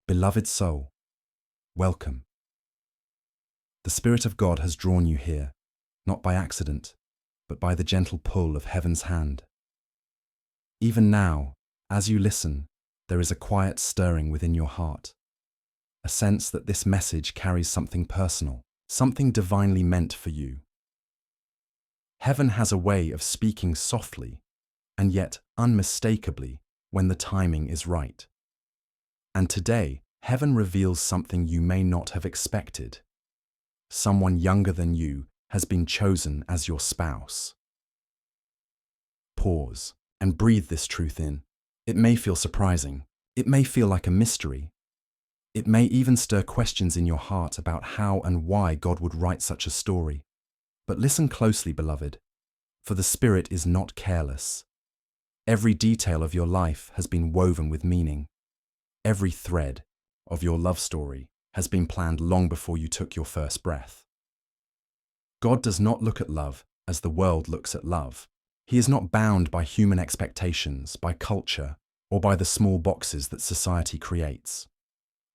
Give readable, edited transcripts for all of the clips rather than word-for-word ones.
Beloved soul, welcome. The Spirit of God has drawn you here, not by accident, but by the gentle pull of heaven's hand. Even now, as you listen, there is a quiet stirring within your heart, a sense that this message carries something personal, something divinely meant for you. Heaven has a way of speaking softly, and yet unmistakably when the timing is right. And today, heaven reveals something you may not have expected. Someone younger than you has been chosen as your spouse. Pause and breathe this truth in. It may feel surprising. It may feel like a mystery. It may even stir questions in your heart about how and why God would write such a story. But listen closely, beloved, for the Spirit is not careless. Every detail of your life has been woven with meaning. Every thread of your love story has been planned long before you took your first breath. God does not look at love as the world looks at love. He is not bound by human expectations, by culture, or by the small boxes that society creates.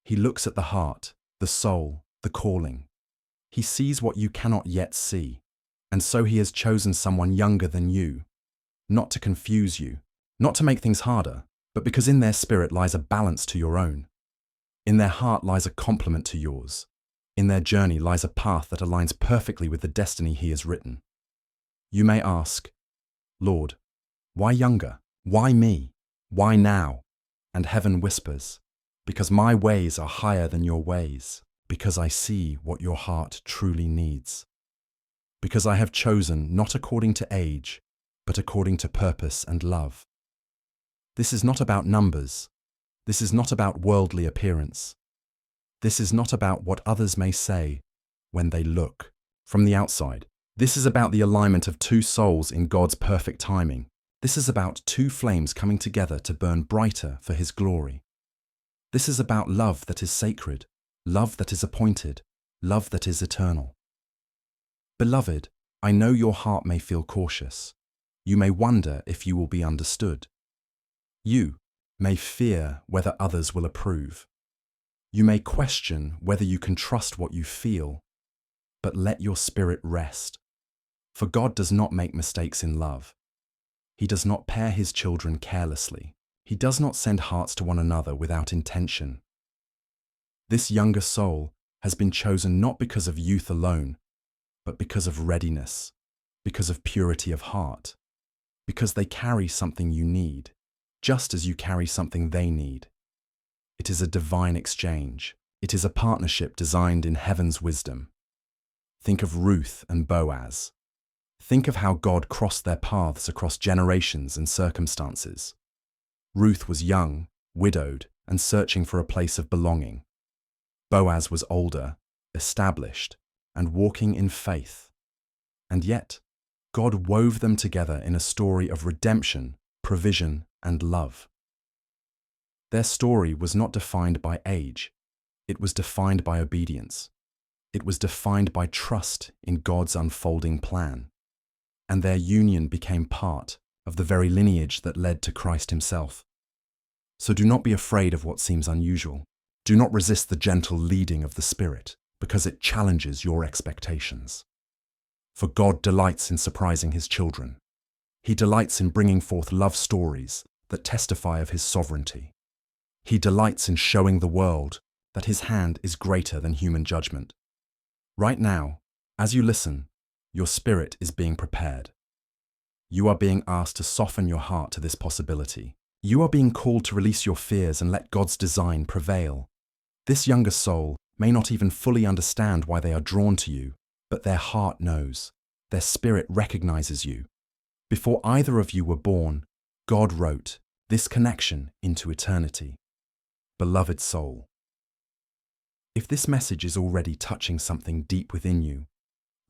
He looks at the heart, the soul, the calling. He sees what you cannot yet see, and so he has chosen someone younger than you, not to confuse you, not to make things harder, but because in their spirit lies a balance to your own. In their heart lies a complement to yours. In their journey lies a path that aligns perfectly with the destiny he has written. You may ask, Lord, why younger? Why me? Why now? And heaven whispers, because my ways are higher than your ways, because I see what your heart truly needs. Because I have chosen not according to age, but according to purpose and love. This is not about numbers. This is not about worldly appearance. This is not about what others may say when they look from the outside. This is about the alignment of two souls in God's perfect timing. This is about two flames coming together to burn brighter for His glory. This is about love that is sacred, love that is appointed, love that is eternal. Beloved, I know your heart may feel cautious. You may wonder if you will be understood. You may fear whether others will approve. You may question whether you can trust what you feel, but let your spirit rest. For God does not make mistakes in love. He does not pair His children carelessly. He does not send hearts to one another without intention. This younger soul has been chosen not because of youth alone, but because of readiness, because of purity of heart, because they carry something you need, just as you carry something they need. It is a divine exchange. It is a partnership designed in heaven's wisdom. Think of Ruth and Boaz. Think of how God crossed their paths across generations and circumstances. Ruth was young, widowed, and searching for a place of belonging. Boaz was older, established, and walking in faith. And yet, God wove them together in a story of redemption, provision, and love. Their story was not defined by age. It was defined by obedience. It was defined by trust in God's unfolding plan. And their union became part of the very lineage that led to Christ Himself. So do not be afraid of what seems unusual. Do not resist the gentle leading of the Spirit, because it challenges your expectations. For God delights in surprising His children. He delights in bringing forth love stories that testify of His sovereignty. He delights in showing the world that His hand is greater than human judgment. Right now, as you listen, your spirit is being prepared. You are being asked to soften your heart to this possibility. You are being called to release your fears and let God's design prevail. This younger soul may not even fully understand why they are drawn to you, but their heart knows. Their spirit recognizes you. Before either of you were born, God wrote this connection into eternity. Beloved soul, if this message is already touching something deep within you,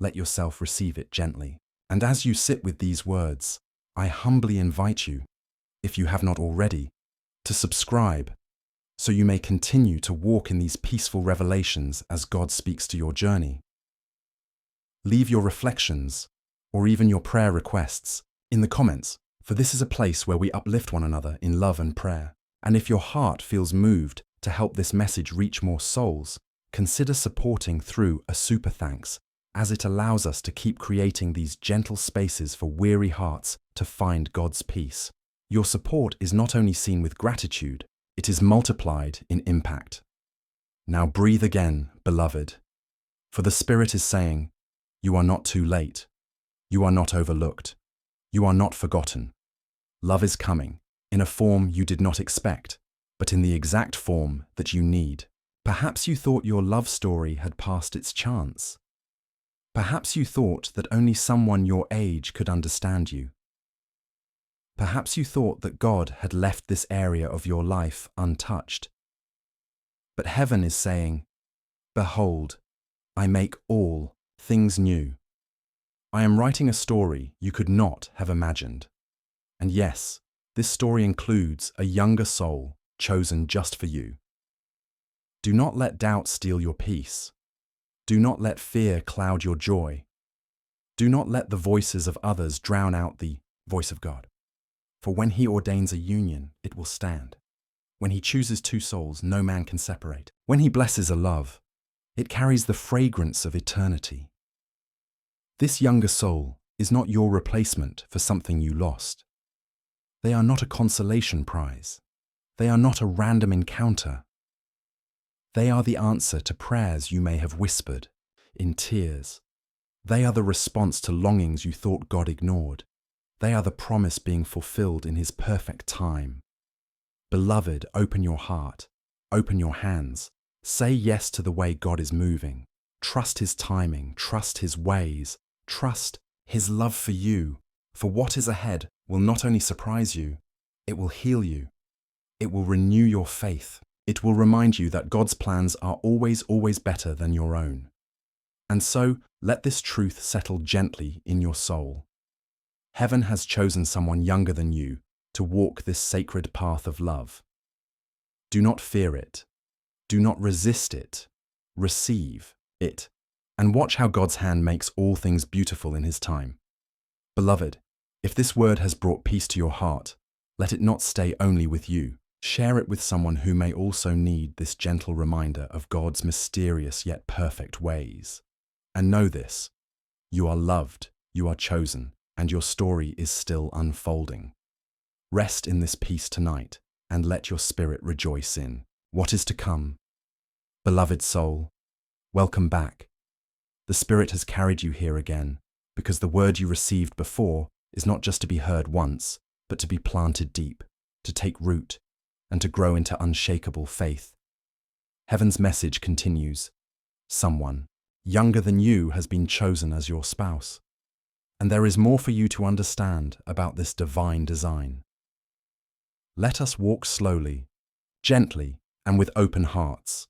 let yourself receive it gently. And as you sit with these words, I humbly invite you, if you have not already, to subscribe so you may continue to walk in these peaceful revelations as God speaks to your journey. Leave your reflections, or even your prayer requests, in the comments, for this is a place where we uplift one another in love and prayer. And if your heart feels moved to help this message reach more souls, consider supporting through a super thanks, as it allows us to keep creating these gentle spaces for weary hearts to find God's peace. Your support is not only seen with gratitude, it is multiplied in impact. Now breathe again, beloved, for the Spirit is saying, you are not too late. You are not overlooked. You are not forgotten. Love is coming, in a form you did not expect, but in the exact form that you need. Perhaps you thought your love story had passed its chance. Perhaps you thought that only someone your age could understand you. Perhaps you thought that God had left this area of your life untouched. But heaven is saying, behold, I make all things new. I am writing a story you could not have imagined. And yes, this story includes a younger soul chosen just for you. Do not let doubt steal your peace. Do not let fear cloud your joy. Do not let the voices of others drown out the voice of God. For when He ordains a union, it will stand. When He chooses two souls, no man can separate. When He blesses a love, it carries the fragrance of eternity. This younger soul is not your replacement for something you lost. They are not a consolation prize. They are not a random encounter. They are the answer to prayers you may have whispered in tears. They are the response to longings you thought God ignored. They are the promise being fulfilled in His perfect time. Beloved, open your heart, open your hands. Say yes to the way God is moving. Trust His timing, trust His ways, trust His love for you. For what is ahead will not only surprise you, it will heal you. It will renew your faith. It will remind you that God's plans are always better than your own. And so, let this truth settle gently in your soul. Heaven has chosen someone younger than you to walk this sacred path of love. Do not fear it. Do not resist it. Receive it. And watch how God's hand makes all things beautiful in His time. Beloved, if this word has brought peace to your heart, let it not stay only with you. Share it with someone who may also need this gentle reminder of God's mysterious yet perfect ways. And know this, you are loved, you are chosen, and your story is still unfolding. Rest in this peace tonight, and let your spirit rejoice in what is to come. Beloved soul, welcome back. The Spirit has carried you here again, because the word you received before is not just to be heard once, but to be planted deep, to take root, and to grow into unshakable faith. Heaven's message continues. Someone younger than you has been chosen as your spouse, and there is more for you to understand about this divine design. Let us walk slowly, gently, and with open hearts.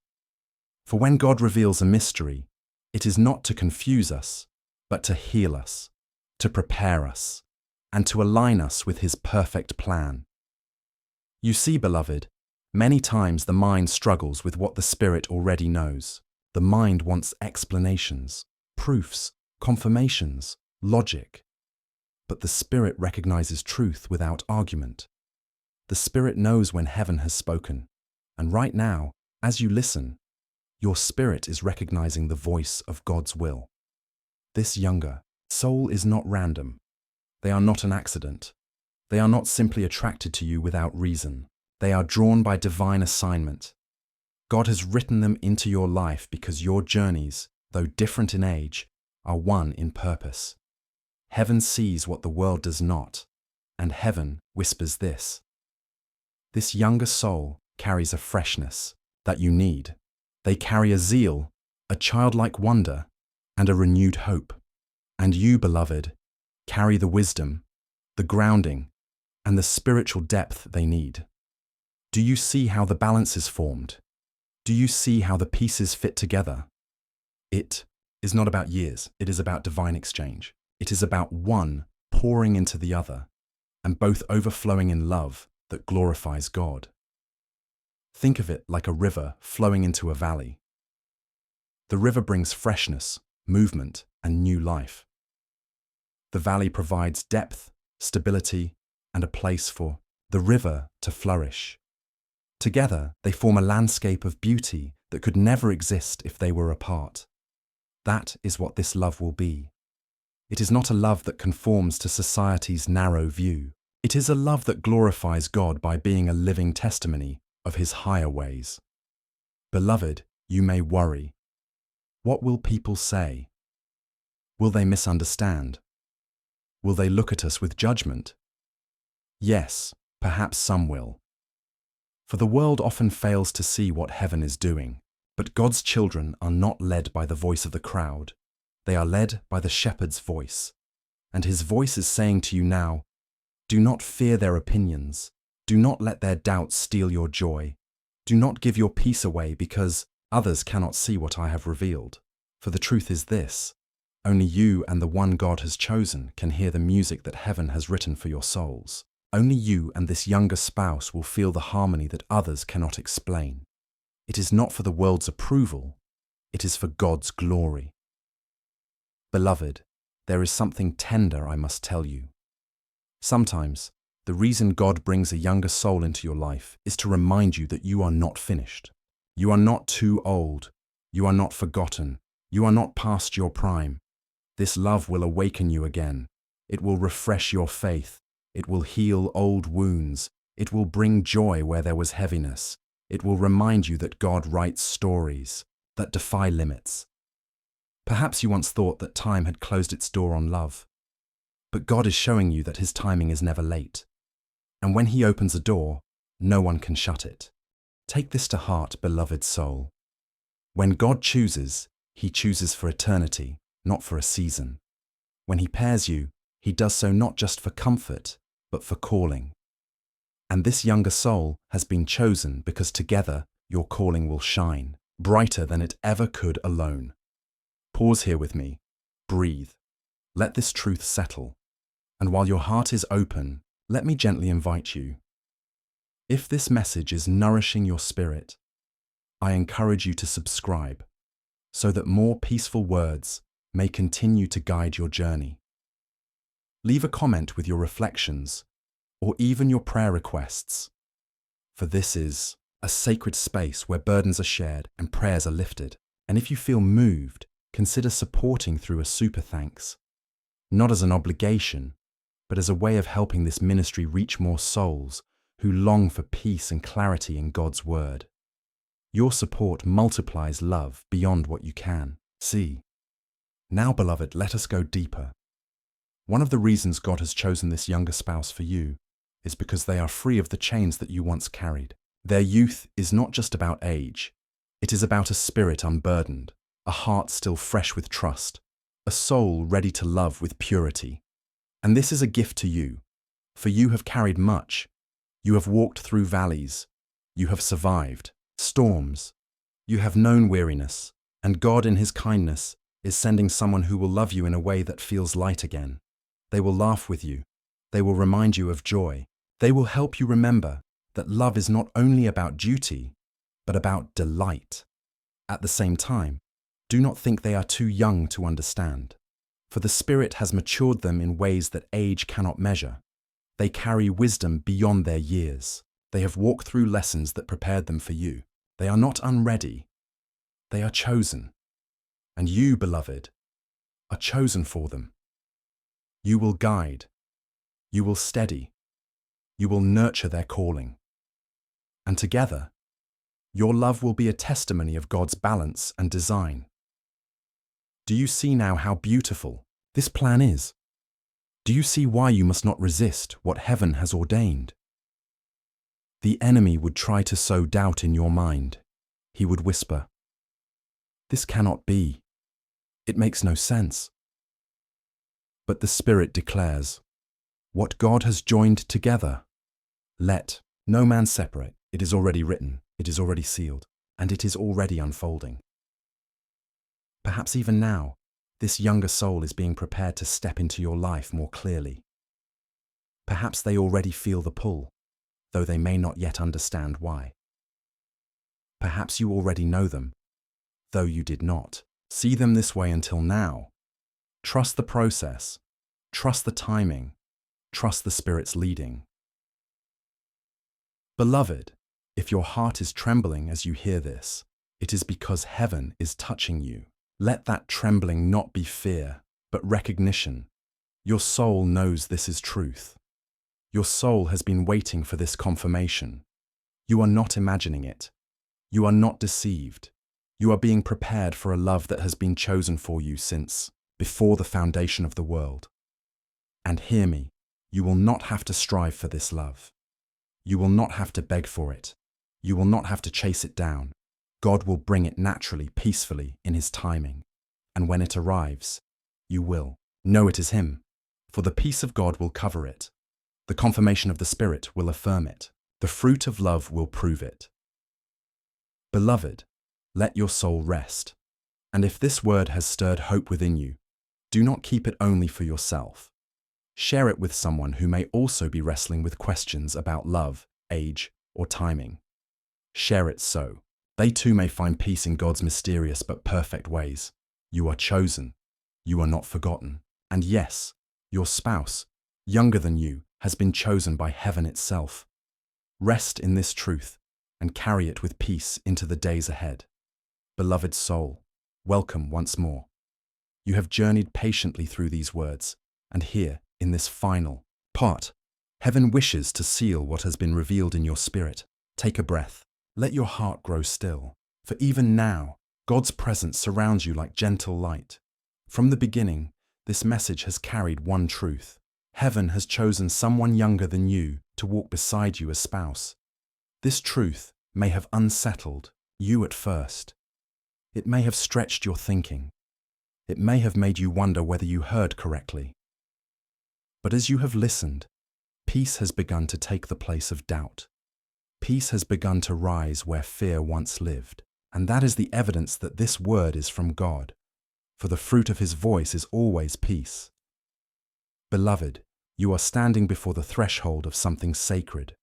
For when God reveals a mystery, it is not to confuse us, but to heal us, to prepare us, and to align us with His perfect plan. You see, beloved, many times the mind struggles with what the Spirit already knows. The mind wants explanations, proofs, confirmations, logic. But the Spirit recognizes truth without argument. The Spirit knows when heaven has spoken, and right now, as you listen, your spirit is recognizing the voice of God's will. This younger soul is not random. They are not an accident. They are not simply attracted to you without reason. They are drawn by divine assignment. God has written them into your life because your journeys, though different in age, are one in purpose. Heaven sees what the world does not, and heaven whispers this. This younger soul carries a freshness that you need. They carry a zeal, a childlike wonder, and a renewed hope. And you, beloved, carry the wisdom, the grounding, and the spiritual depth they need. Do you see how the balance is formed? Do you see how the pieces fit together? It is not about years, it is about divine exchange. It is about one pouring into the other, and both overflowing in love that glorifies God. Think of it like a river flowing into a valley. The river brings freshness, movement, and new life. The valley provides depth, stability, and a place for the river to flourish. Together, they form a landscape of beauty that could never exist if they were apart. That is what this love will be. It is not a love that conforms to society's narrow view. It is a love that glorifies God by being a living testimony of His higher ways. Beloved, you may worry. What will people say? Will they misunderstand? Will they look at us with judgment? Yes, perhaps some will. For the world often fails to see what heaven is doing. But God's children are not led by the voice of the crowd. They are led by the shepherd's voice. And His voice is saying to you now, do not fear their opinions. Do not let their doubts steal your joy. Do not give your peace away because others cannot see what I have revealed. For the truth is this, only you and the one God has chosen can hear the music that heaven has written for your souls. Only you and this younger spouse will feel the harmony that others cannot explain. It is not for the world's approval, it is for God's glory. Beloved, there is something tender I must tell you. Sometimes, the reason God brings a younger soul into your life is to remind you that you are not finished. You are not too old. You are not forgotten. You are not past your prime. This love will awaken you again. It will refresh your faith. It will heal old wounds. It will bring joy where there was heaviness. It will remind you that God writes stories that defy limits. Perhaps you once thought that time had closed its door on love. But God is showing you that His timing is never late. And when He opens a door, no one can shut it. Take this to heart, beloved soul. When God chooses, He chooses for eternity, not for a season. When He pairs you, He does so not just for comfort, but for calling. And this younger soul has been chosen because together your calling will shine, brighter than it ever could alone. Pause here with me. Breathe. Let this truth settle. And while your heart is open, let me gently invite you. If this message is nourishing your spirit, I encourage you to subscribe so that more peaceful words may continue to guide your journey. Leave a comment with your reflections or even your prayer requests, for this is a sacred space where burdens are shared and prayers are lifted. And if you feel moved, consider supporting through a super thanks, not as an obligation, but as a way of helping this ministry reach more souls who long for peace and clarity in God's word. Your support multiplies love beyond what you can see. Now, beloved, let us go deeper. One of the reasons God has chosen this younger spouse for you is because they are free of the chains that you once carried. Their youth is not just about age. It is about a spirit unburdened, a heart still fresh with trust, a soul ready to love with purity. And this is a gift to you, for you have carried much. You have walked through valleys. You have survived storms. You have known weariness, and God in His kindness is sending someone who will love you in a way that feels light again. They will laugh with you. They will remind you of joy. They will help you remember that love is not only about duty, but about delight. At the same time, do not think they are too young to understand, for the Spirit has matured them in ways that age cannot measure. They carry wisdom beyond their years. They have walked through lessons that prepared them for you. They are not unready. They are chosen. And you, beloved, are chosen for them. You will guide. You will steady. You will nurture their calling. And together, your love will be a testimony of God's balance and design. Do you see now how beautiful this plan is? Do you see why you must not resist what heaven has ordained? The enemy would try to sow doubt in your mind. He would whisper, "This cannot be. It makes no sense." But the Spirit declares, "What God has joined together, let no man separate." It is already written, it is already sealed, and it is already unfolding. Perhaps even now, this younger soul is being prepared to step into your life more clearly. Perhaps they already feel the pull, though they may not yet understand why. Perhaps you already know them, though you did not see them this way until now. Trust the process, trust the timing, trust the Spirit's leading. Beloved, If your heart is trembling as you hear this, it is because heaven is touching you. Let that trembling not be fear, but recognition. Your soul knows this is truth. Your soul has been waiting for this confirmation. You are not imagining it. You are not deceived. You are being prepared for a love that has been chosen for you since before the foundation of the world. And hear me, you will not have to strive for this love. You will not have to beg for it. You will not have to chase it down. God will bring it naturally, peacefully, in His timing. And when it arrives, you will know it is Him, for the peace of God will cover it. The confirmation of the Spirit will affirm it. The fruit of love will prove it. Beloved, let your soul rest. And if this word has stirred hope within you, do not keep it only for yourself. Share it with someone who may also be wrestling with questions about love, age, or timing. Share it so they too may find peace in God's mysterious but perfect ways. You are chosen. You are not forgotten. And yes, your spouse, younger than you, has been chosen by heaven itself. Rest in this truth and carry it with peace into the days ahead. Beloved soul, welcome once more. You have journeyed patiently through these words, and here, in this final part, heaven wishes to seal what has been revealed in your spirit. Take a breath. Let your heart grow still, for even now, God's presence surrounds you like gentle light. From the beginning, this message has carried one truth. Heaven has chosen someone younger than you to walk beside you as spouse. This truth may have unsettled you at first. It may have stretched your thinking. It may have made you wonder whether you heard correctly. But as you have listened, peace has begun to take the place of doubt. Peace has begun to rise where fear once lived, and that is the evidence that this word is from God, for the fruit of His voice is always peace. Beloved, you are standing before the threshold of something sacred.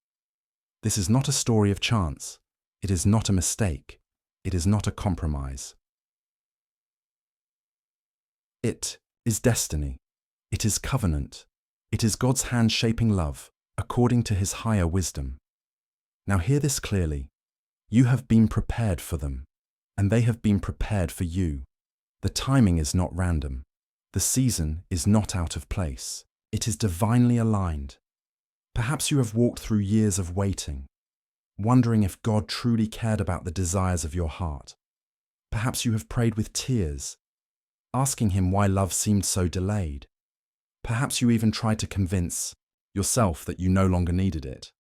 This is not a story of chance. It is not a mistake. It is not a compromise. It is destiny. It is covenant. It is God's hand shaping love, according to His higher wisdom. Now hear this clearly. You have been prepared for them, and they have been prepared for you. The timing is not random. The season is not out of place. It is divinely aligned. Perhaps you have walked through years of waiting, wondering if God truly cared about the desires of your heart. Perhaps you have prayed with tears, asking Him why love seemed so delayed. Perhaps you even tried to convince yourself that you no longer needed it.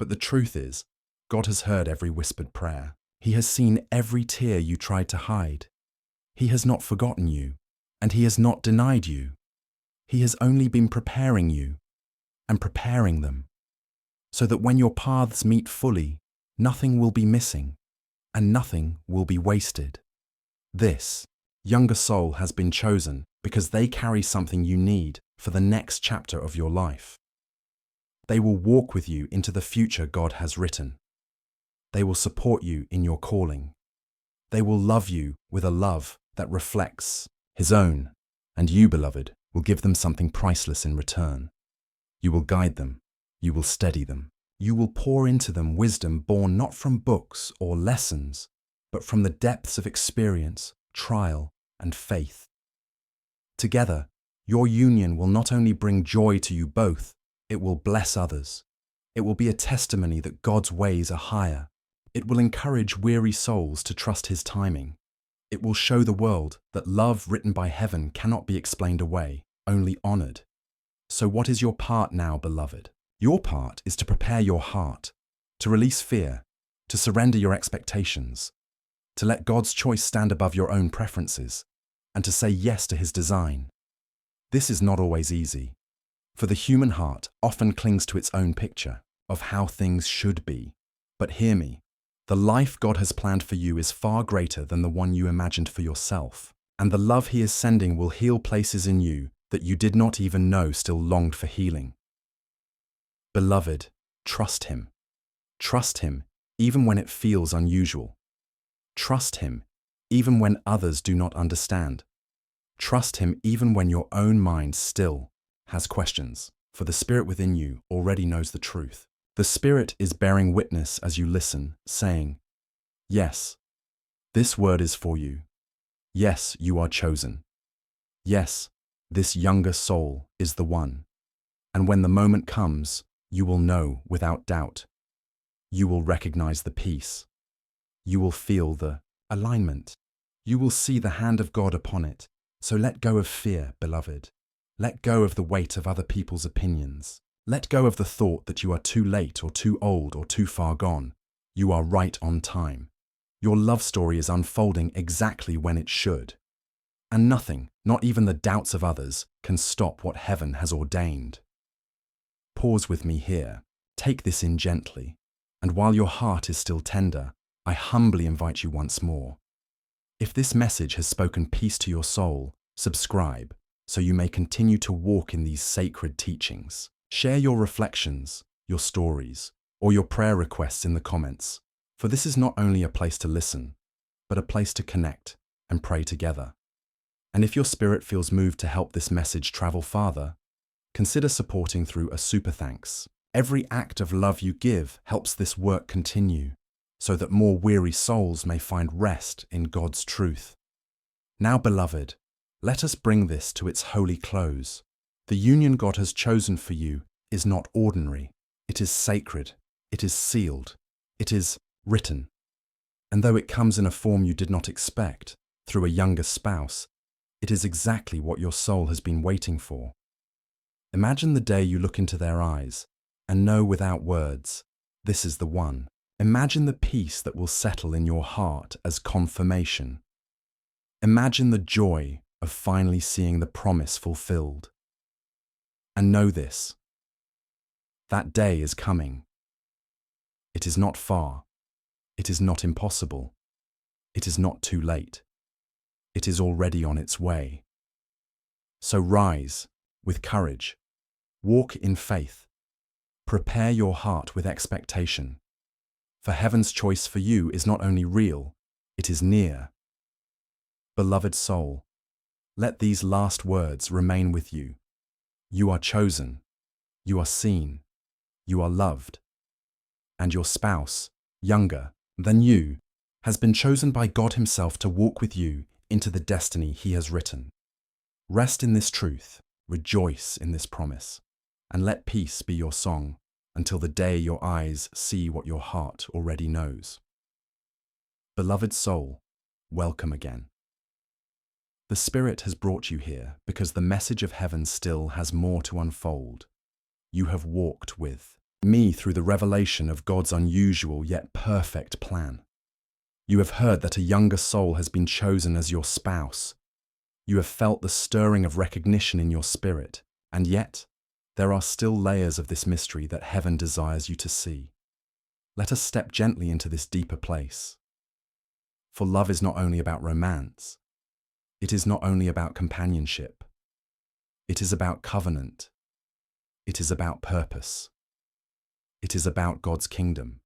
But the truth is, God has heard every whispered prayer. He has seen every tear you tried to hide. He has not forgotten you, and He has not denied you. He has only been preparing you and preparing them, so that when your paths meet fully, nothing will be missing and nothing will be wasted. This younger soul has been chosen because they carry something you need for the next chapter of your life. They will walk with you into the future God has written. They will support you in your calling. They will love you with a love that reflects His own, and you, beloved, will give them something priceless in return. You will guide them. You will steady them. You will pour into them wisdom born not from books or lessons, but from the depths of experience, trial, and faith. Together, your union will not only bring joy to you both, it will bless others. It will be a testimony that God's ways are higher. It will encourage weary souls to trust His timing. It will show the world that love written by heaven cannot be explained away, only honored. So what is your part now, beloved? Your part is to prepare your heart, to release fear, to surrender your expectations, to let God's choice stand above your own preferences, and to say yes to His design. This is not always easy, for the human heart often clings to its own picture of how things should be. But hear me, the life God has planned for you is far greater than the one you imagined for yourself, and the love He is sending will heal places in you that you did not even know still longed for healing. Beloved, trust Him. Trust Him even when it feels unusual. Trust Him even when others do not understand. Trust Him even when your own mind still has questions, for the Spirit within you already knows the truth. The Spirit is bearing witness as you listen, saying, "Yes, this word is for you. Yes, you are chosen. Yes, this younger soul is the one. And when the moment comes, you will know without doubt. You will recognize the peace. You will feel the alignment. You will see the hand of God upon it. So let go of fear, beloved. Let go of the weight of other people's opinions. Let go of the thought that you are too late or too old or too far gone. You are right on time. Your love story is unfolding exactly when it should. And nothing, not even the doubts of others, can stop what heaven has ordained. Pause with me here. Take this in gently. And while your heart is still tender, I humbly invite you once more. If this message has spoken peace to your soul, subscribe so you may continue to walk in these sacred teachings. Share your reflections, your stories, or your prayer requests in the comments, for this is not only a place to listen, but a place to connect and pray together. And if your spirit feels moved to help this message travel farther, consider supporting through a super thanks. Every act of love you give helps this work continue, so that more weary souls may find rest in God's truth. Now, beloved, let us bring this to its holy close. The union God has chosen for you is not ordinary. It is sacred. It is sealed. It is written. And though it comes in a form you did not expect, through a younger spouse, it is exactly what your soul has been waiting for. Imagine the day you look into their eyes and know without words, this is the one. Imagine the peace that will settle in your heart as confirmation. Imagine the joy of finally seeing the promise fulfilled. And know this, that day is coming. It is not far. It is not impossible. It is not too late. It is already on its way. So rise with courage. Walk in faith. Prepare your heart with expectation. For heaven's choice for you is not only real, it is near. Beloved soul, let these last words remain with you. You are chosen. You are seen. You are loved. And your spouse, younger than you, has been chosen by God Himself to walk with you into the destiny He has written. Rest in this truth, rejoice in this promise, and let peace be your song until the day your eyes see what your heart already knows. Beloved soul, welcome again. The Spirit has brought you here because the message of heaven still has more to unfold. You have walked with me through the revelation of God's unusual yet perfect plan. You have heard that a younger soul has been chosen as your spouse. You have felt the stirring of recognition in your spirit, and yet, there are still layers of this mystery that heaven desires you to see. Let us step gently into this deeper place. For love is not only about romance. It is not only about companionship. It is about covenant. It is about purpose. It is about God's kingdom.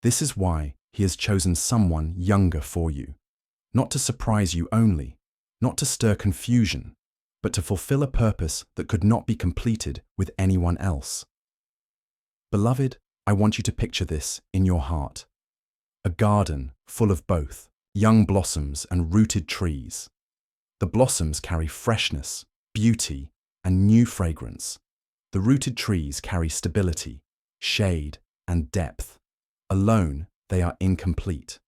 This is why He has chosen someone younger for you, not to surprise you only, not to stir confusion, but to fulfill a purpose that could not be completed with anyone else. Beloved, I want you to picture this in your heart. A garden full of both young blossoms and rooted trees. The blossoms carry freshness, beauty, and new fragrance. The rooted trees carry stability, shade, and depth. Alone, they are incomplete.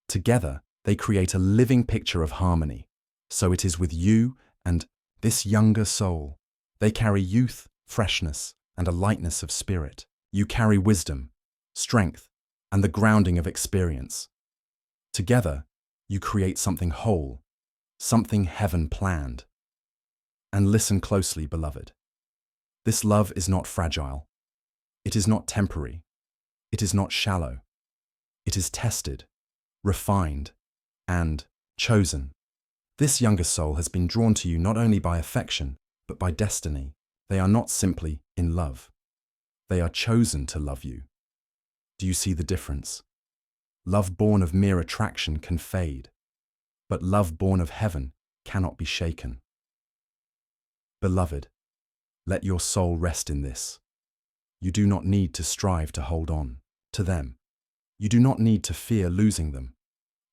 Together, they create a living picture of harmony. So it is with you and this younger soul. They carry youth, freshness, and a lightness of spirit. You carry wisdom, strength, and the grounding of experience. Together, you create something whole, something heaven planned. And listen closely, beloved. This love is not fragile. It is not temporary. It is not shallow. It is tested, refined, and chosen. This younger soul has been drawn to you not only by affection, but by destiny. They are not simply in love. They are chosen to love you. Do you see the difference? Love born of mere attraction can fade, but love born of heaven cannot be shaken. Beloved, let your soul rest in this. You do not need to strive to hold on to them. You do not need to fear losing them.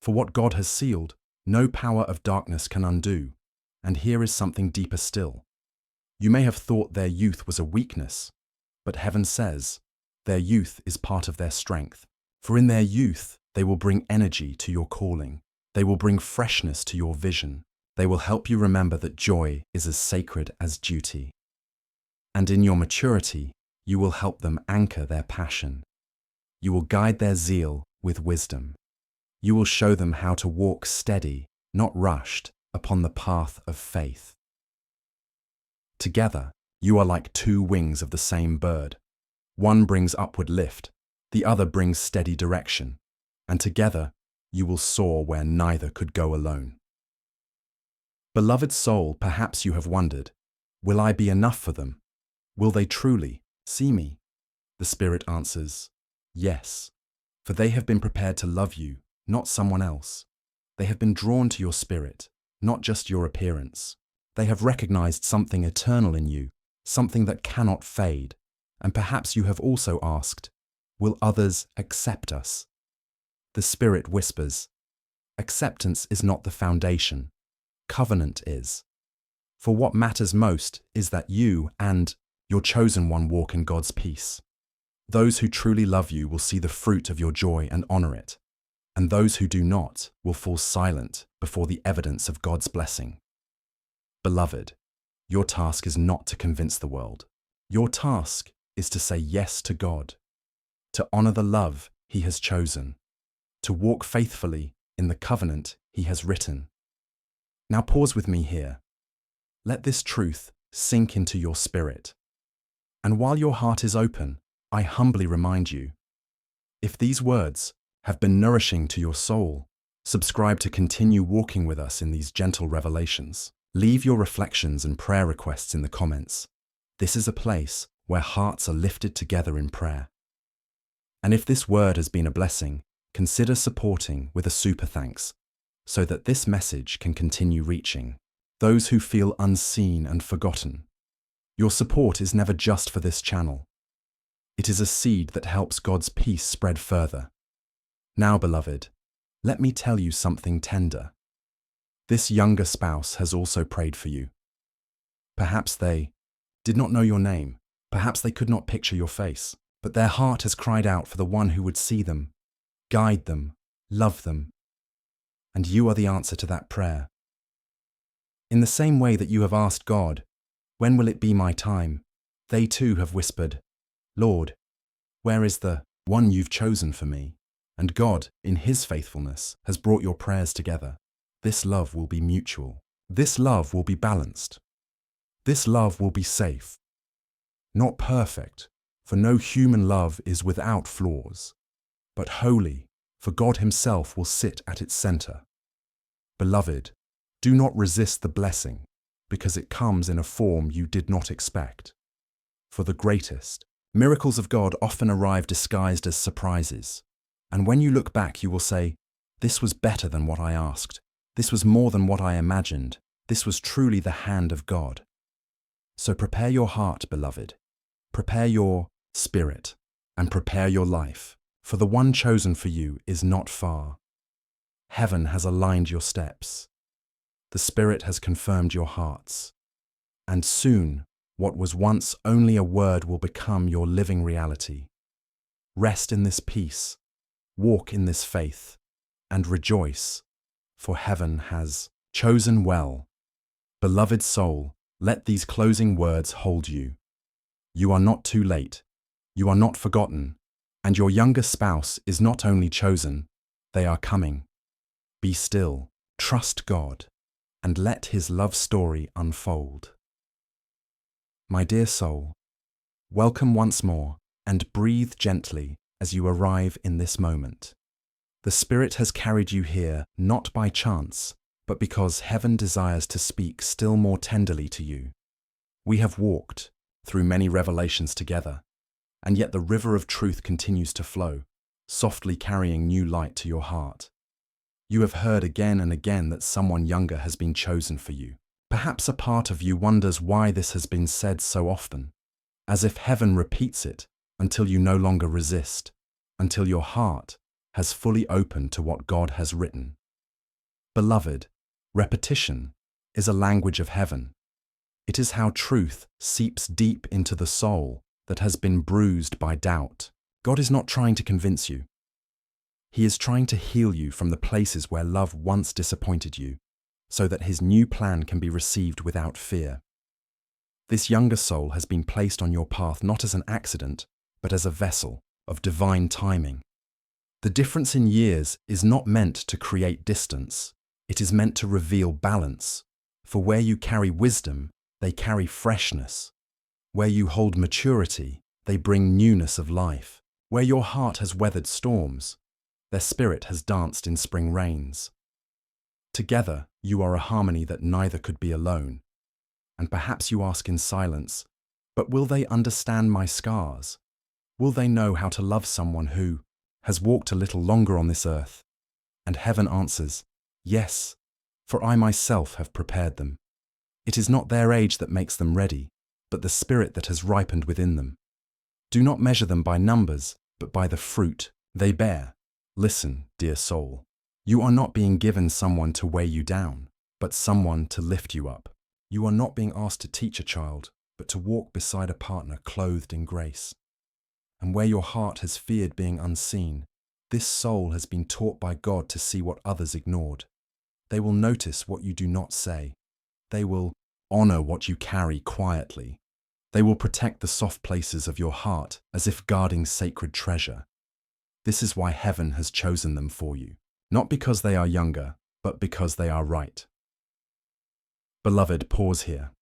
For what God has sealed, no power of darkness can undo. And here is something deeper still. You may have thought their youth was a weakness, but heaven says their youth is part of their strength. For in their youth, they will bring energy to your calling. They will bring freshness to your vision. They will help you remember that joy is as sacred as duty. And in your maturity, you will help them anchor their passion. You will guide their zeal with wisdom. You will show them how to walk steady, not rushed, upon the path of faith. Together, you are like two wings of the same bird. One brings upward lift, the other brings steady direction, and together you will soar where neither could go alone. Beloved soul, perhaps you have wondered, will I be enough for them? Will they truly see me? The Spirit answers, yes, for they have been prepared to love you, not someone else. They have been drawn to your spirit, not just your appearance. They have recognized something eternal in you, something that cannot fade. And perhaps you have also asked, will others accept us? The Spirit whispers, acceptance is not the foundation. Covenant is. For what matters most is that you and your chosen one walk in God's peace. Those who truly love you will see the fruit of your joy and honor it, and those who do not will fall silent before the evidence of God's blessing. Beloved, your task is not to convince the world. Your task is to say yes to God, to honor the love He has chosen, to walk faithfully in the covenant He has written. Now pause with me here. Let this truth sink into your spirit. And while your heart is open, I humbly remind you, if these words have been nourishing to your soul, subscribe to continue walking with us in these gentle revelations. Leave your reflections and prayer requests in the comments. This is a place where hearts are lifted together in prayer. And if this word has been a blessing, consider supporting with a super thanks, so that this message can continue reaching those who feel unseen and forgotten. Your support is never just for this channel. It is a seed that helps God's peace spread further. Now, beloved, let me tell you something tender. This younger spouse has also prayed for you. Perhaps they did not know your name. Perhaps they could not picture your face, but their heart has cried out for the one who would see them, guide them, love them. And you are the answer to that prayer. In the same way that you have asked God, when will it be my time? They too have whispered, Lord, where is the one you've chosen for me? And God, in His faithfulness, has brought your prayers together. This love will be mutual. This love will be balanced. This love will be safe. Not perfect, for no human love is without flaws, but holy, for God Himself will sit at its center. Beloved, do not resist the blessing, because it comes in a form you did not expect. For the greatest, miracles of God often arrive disguised as surprises, and when you look back you will say, this was better than what I asked. This was more than what I imagined. This was truly the hand of God. So prepare your heart, beloved. Prepare your spirit, and prepare your life, for the one chosen for you is not far. Heaven has aligned your steps. The Spirit has confirmed your hearts. And soon, what was once only a word will become your living reality. Rest in this peace, walk in this faith, and rejoice, for heaven has chosen well. Beloved soul, let these closing words hold you. You are not too late. You are not forgotten. And your younger spouse is not only chosen, they are coming. Be still, trust God, and let His love story unfold. My dear soul, welcome once more, and breathe gently as you arrive in this moment. The Spirit has carried you here not by chance, but because heaven desires to speak still more tenderly to you. We have walked through many revelations together, and yet the river of truth continues to flow, softly carrying new light to your heart. You have heard again and again that someone younger has been chosen for you. Perhaps a part of you wonders why this has been said so often, as if heaven repeats it until you no longer resist, until your heart has fully opened to what God has written. Beloved, repetition is a language of heaven. It is how truth seeps deep into the soul that has been bruised by doubt. God is not trying to convince you. He is trying to heal you from the places where love once disappointed you, so that His new plan can be received without fear. This younger soul has been placed on your path not as an accident, but as a vessel of divine timing. The difference in years is not meant to create distance. It is meant to reveal balance. For where you carry wisdom, they carry freshness. Where you hold maturity, they bring newness of life. Where your heart has weathered storms, their spirit has danced in spring rains. Together, you are a harmony that neither could be alone. And perhaps you ask in silence, but will they understand my scars? Will they know how to love someone who has walked a little longer on this earth? And heaven answers, yes, for I myself have prepared them. It is not their age that makes them ready, but the spirit that has ripened within them. Do not measure them by numbers, but by the fruit they bear. Listen, dear soul, you are not being given someone to weigh you down, but someone to lift you up. You are not being asked to teach a child, but to walk beside a partner clothed in grace. And where your heart has feared being unseen, this soul has been taught by God to see what others ignored. They will notice what you do not say. They will honor what you carry quietly. They will protect the soft places of your heart as if guarding sacred treasure. This is why heaven has chosen them for you, not because they are younger, but because they are right. Beloved, pause here.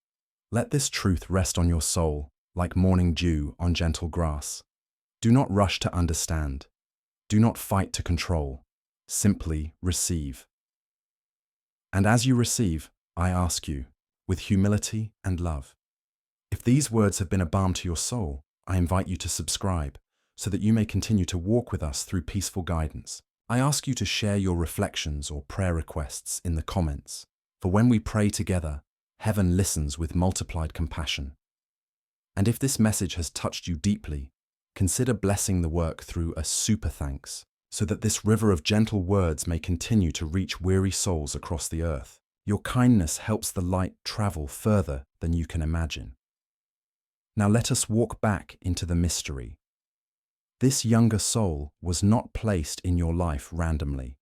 Let this truth rest on your soul like morning dew on gentle grass. Do not rush to understand. Do not fight to control. Simply receive. And as you receive, I ask you, with humility and love, if these words have been a balm to your soul, I invite you to subscribe so that you may continue to walk with us through peaceful guidance. I ask you to share your reflections or prayer requests in the comments, for when we pray together, heaven listens with multiplied compassion. And if this message has touched you deeply, consider blessing the work through a super thanks, so that this river of gentle words may continue to reach weary souls across the earth. Your kindness helps the light travel further than you can imagine. Now let us walk back into the mystery. This younger soul was not placed in your life randomly.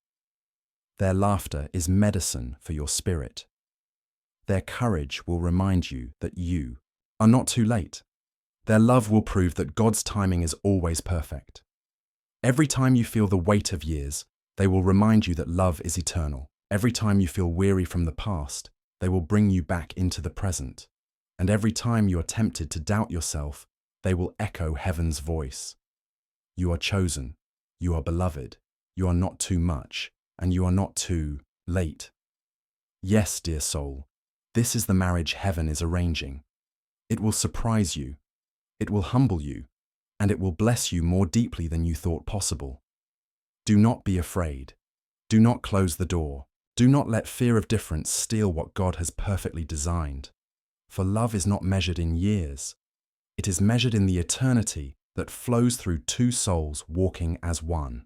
Their laughter is medicine for your spirit. Their courage will remind you that you are not too late. Their love will prove that God's timing is always perfect. Every time you feel the weight of years, they will remind you that love is eternal. Every time you feel weary from the past, they will bring you back into the present. And every time you are tempted to doubt yourself, they will echo heaven's voice. You are chosen, you are beloved, you are not too much, and you are not too late. Yes, dear soul, this is the marriage heaven is arranging. It will surprise you, it will humble you, and it will bless you more deeply than you thought possible. Do not be afraid. Do not close the door. Do not let fear of difference steal what God has perfectly designed. For love is not measured in years. It is measured in the eternity that flows through two souls walking as one.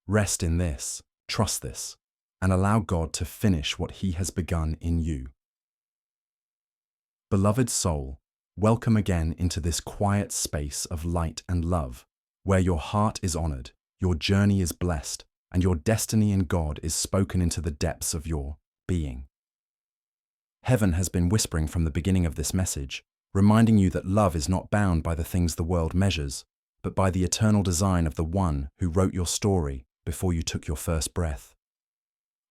Rest in this, trust this, and allow God to finish what He has begun in you. Beloved soul, welcome again into this quiet space of light and love, where your heart is honored, your journey is blessed, and your destiny in God is spoken into the depths of your being. Heaven has been whispering from the beginning of this message, reminding you that love is not bound by the things the world measures, but by the eternal design of the one who wrote your story before you took your first breath.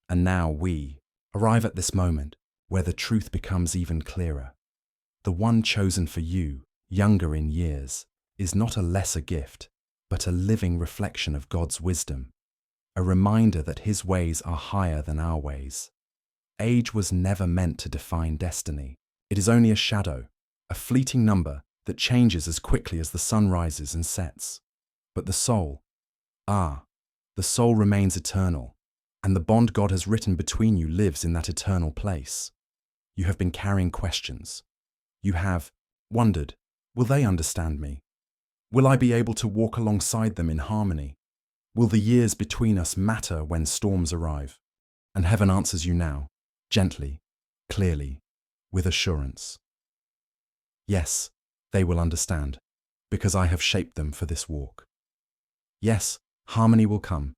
And now we arrive at this moment where the truth becomes even clearer. The one chosen for you, younger in years, is not a lesser gift, but a living reflection of God's wisdom, a reminder that His ways are higher than our ways. Age was never meant to define destiny. It is only a shadow, a fleeting number that changes as quickly as the sun rises and sets. But the soul, the soul remains eternal, and the bond God has written between you lives in that eternal place. You have been carrying questions. You have wondered, will they understand me? Will I be able to walk alongside them in harmony? Will the years between us matter when storms arrive? And heaven answers you now, gently, clearly, with assurance. Yes, they will understand, because I have shaped them for this walk. Yes, harmony will come,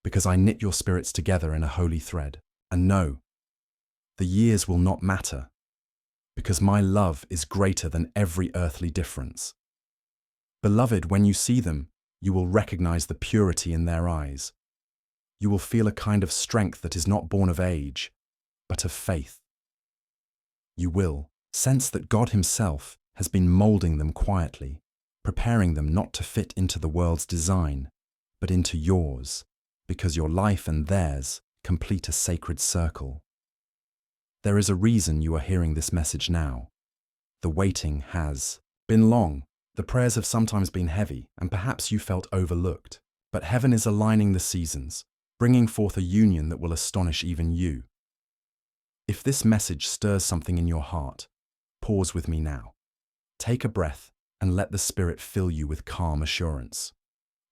because I knit your spirits together in a holy thread. And no, the years will not matter, because my love is greater than every earthly difference. Beloved, when you see them, you will recognize the purity in their eyes. You will feel a kind of strength that is not born of age, but of faith. You will sense that God Himself has been molding them quietly, preparing them not to fit into the world's design, but into yours, because your life and theirs complete a sacred circle. There is a reason you are hearing this message now. The waiting has been long. The prayers have sometimes been heavy, and perhaps you felt overlooked. But heaven is aligning the seasons, bringing forth a union that will astonish even you. If this message stirs something in your heart, pause with me now. Take a breath and let the Spirit fill you with calm assurance.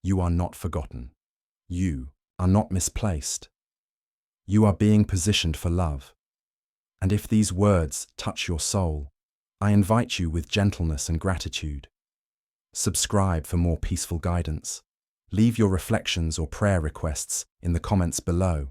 You are not forgotten. You are not misplaced. You are being positioned for love. And if these words touch your soul, I invite you with gentleness and gratitude. Subscribe for more peaceful guidance. Leave your reflections or prayer requests in the comments below.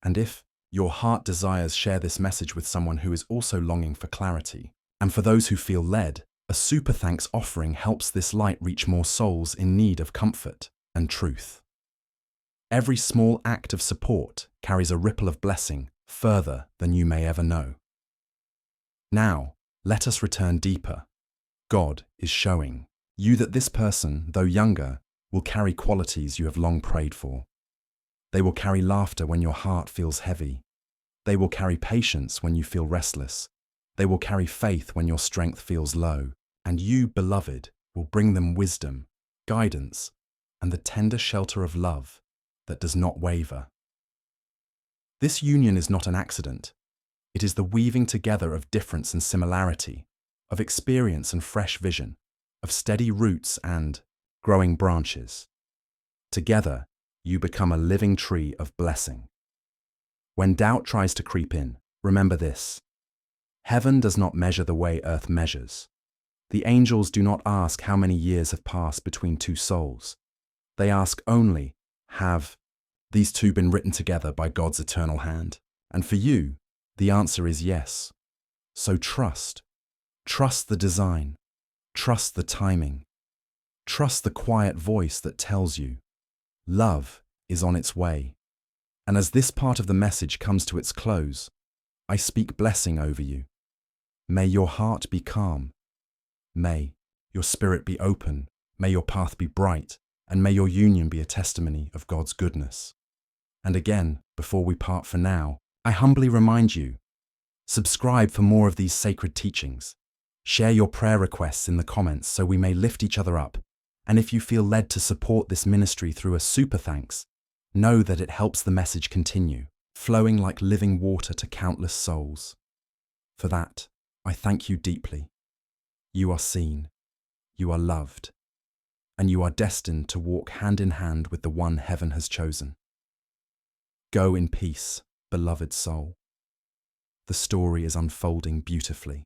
And if your heart desires, share this message with someone who is also longing for clarity. And for those who feel led, a super thanks offering helps this light reach more souls in need of comfort and truth. Every small act of support carries a ripple of blessing further than you may ever know. Now, let us return deeper. God is showing you that this person, though younger, will carry qualities you have long prayed for. They will carry laughter when your heart feels heavy. They will carry patience when you feel restless. They will carry faith when your strength feels low. And you, beloved, will bring them wisdom, guidance, and the tender shelter of love that does not waver. This union is not an accident. It is the weaving together of difference and similarity, of experience and fresh vision, of steady roots and growing branches. Together, you become a living tree of blessing. When doubt tries to creep in, remember this. Heaven does not measure the way earth measures. The angels do not ask how many years have passed between two souls. They ask only, have these two been written together by God's eternal hand? And for you, the answer is yes. So trust. Trust the design. Trust the timing. Trust the quiet voice that tells you, love is on its way. And as this part of the message comes to its close, I speak blessing over you. May your heart be calm. May your spirit be open. May your path be bright. And may your union be a testimony of God's goodness. And again, before we part for now, I humbly remind you, subscribe for more of these sacred teachings. Share your prayer requests in the comments so we may lift each other up. And if you feel led to support this ministry through a super thanks, know that it helps the message continue, flowing like living water to countless souls. For that, I thank you deeply. You are seen, you are loved, and you are destined to walk hand in hand with the one heaven has chosen. Go in peace, beloved soul. The story is unfolding beautifully.